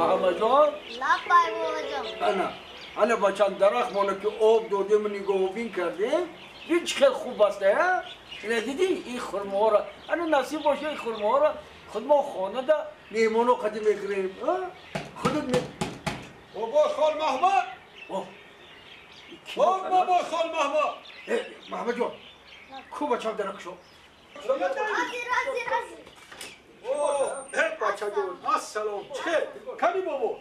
محمد جان لبای بابا جان. انا حالا بچم درخت مانه که آب دادیم نگاهبین کردیم هیچ خیلی خوب بسته ها اینه دیدی این خرمه ها را انا نصیب باشه این خرمه ها را خود ما خانه دا میمون رو قدیم میگیریم خودت می بابا خال محمد بابا خال محمد محمد جان کو بچم درخت شو رازی. بچه جون السلام چه کنی بابا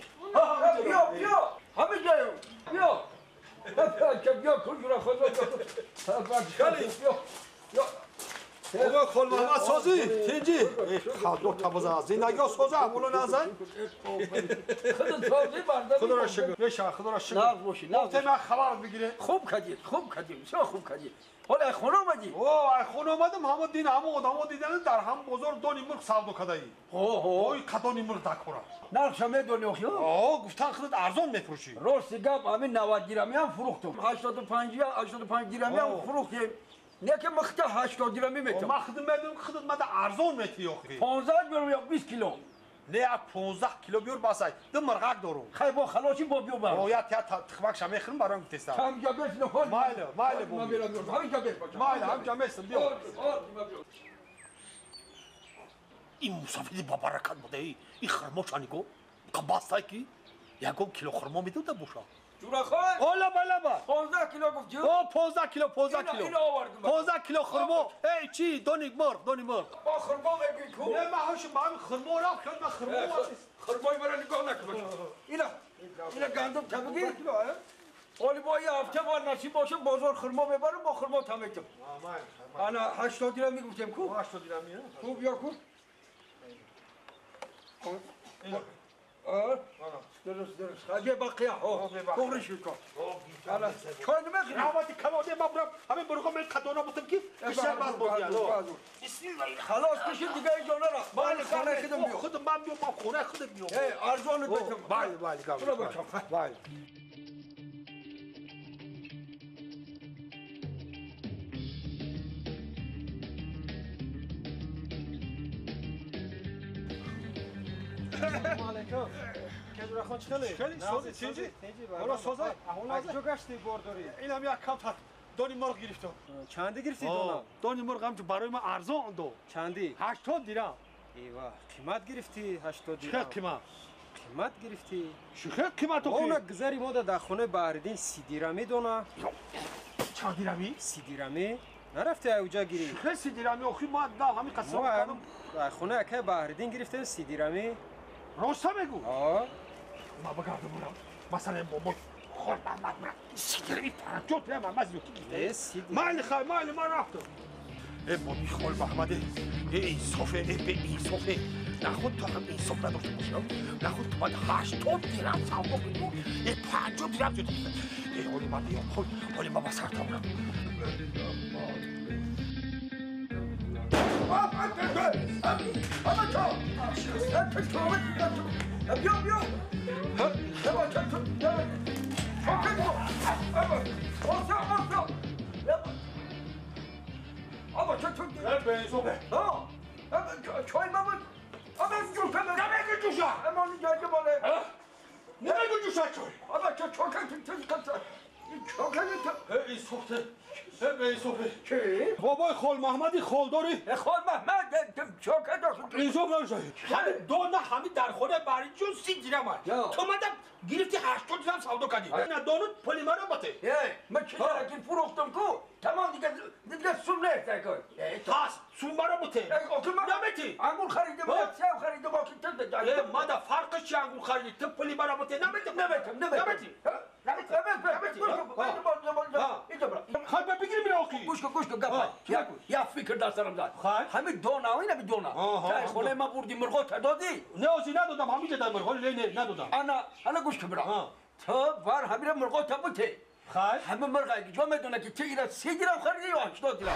بیا همه جایم بیا بیا کجورا خود بابا خال محمد سازی تیجی خدا تبازه زندگی ها سازه همونو نزن خودت تازه برده خدا را شکر بشه خدا را شکر ناز باشی ناز من خبر بگیره خوب کردید چه خوب کردید حالا خونه آمدی اوه خونه آمدم همه دین همه آدم دیدن در هم بازار دو نیمرغ سودو کده ای اوه قطع نیمرغ دکورا نرخ میدونی اخی گفتن خودت ارزان میفروشی راست گپ همین 90 درمی هم فروختم 85 درمی هم فروختیم نه که مخته 80 درمی میتونم من خودم میدونم خودت مده ارزان میتی اخی 15 بیارم یا 20 کیلو نه 15 کیلو بیار باسای دو مرغک دارم خیلی با خلاصی با بیو برم یا تخمک شما میخرم برام تستم همجا بیش نخور مایل بو همجا بیش بچه مایل همجا میستم بیا این مسافری با برکت بوده این خرما چانیگو قباستای کی یکم کیلو خرما میدوده بوشا جورا خان اولا بالا 15 کیلو گفت جو او 15 کیلو اینو آوردم 15 کیلو خرما ای چی دونی مرغ با خرما میگی کو نه ما هوش من خرما را خدمت خرما خرمای مرا نگاه نکن اینا گندم تبگی ولی با یه هفته با نصیب باشه بازار خرما ببرم با خرما تمیتم انا 80 درمی گفتم کو 80 درمی خوب یا کو درست خاجه بقیه ها کورش کن حالا چای نمیخوری راوتی کماده ما برم همین برگو من کدونا بودم کی بسیار بعد بود بسم الله خلاص کشید دیگه جانا را من خانه خودم بیو خودم من بیو ما خونه خودم بیو ارزان بتم بله سلام علیکم کجورا خان چطوری؟ خیلی سازی چیزی؟ حالا سازه؟ از کجا گشتی برداری؟ اینم یک کم دونی مرغ گرفتم چندی گرفتی دونا؟ دونی مرغ هم برای من ارزان دو چندی؟ 80 درم ایوه قیمت گرفتی 80 چه درم قیمت گرفتی؟ چه قیمت اونا گذری ما در خونه بهردین 30 درمی دونا چند درمی؟ 30 درمی؟ نرفتی اوجا گیری؟ چه 30 درمی اخی ما دا همین قصه ما هم در خونه که بهردین گرفته 30 درمی راست میگو آه ما بگردم برم مثلا بابا خود محمد من 30 درمی پرجوت نه من مزیو کی مال ما رفتم ای بابی خال محمد ای انصافه ای به انصافه نخود تو هم انصاف نداشته باشم نخود تو باید 80 درم سودا کنی ای 50 درم شد ای حالی من بیام حالی من بسر تا برم بابای خال محمدی خال داری؟ خال محمد چوکه داشت اینجا نمیشه همین دو نه همین در خونه برای جون 30 درم تو مدام گرفتی 80 درم سودا کردی نه دونو پولی مرا باته من چه درکی فروختم کو تمام دیگه سوم نه کن تاس سوم مرا باته نمیتی انگور خریدم سیب خریدم با کی تد ما دا فرقش چی انگور خریدی تو پولی مرا باته نمیتی خواهی بگیری میره آقی گوش کن گفت یا فکر در سرم داد همین دونا و این همین دونا که خونه ما بردی مرغا تدادی نه آزی ندادم همین جدا مرغا نه ندادم انا گوش کن برا تو بر همین مرغا تبوته خواهی همه مرغا که جا میدونه که چه اینا 30 درم خریدی یا 80 درم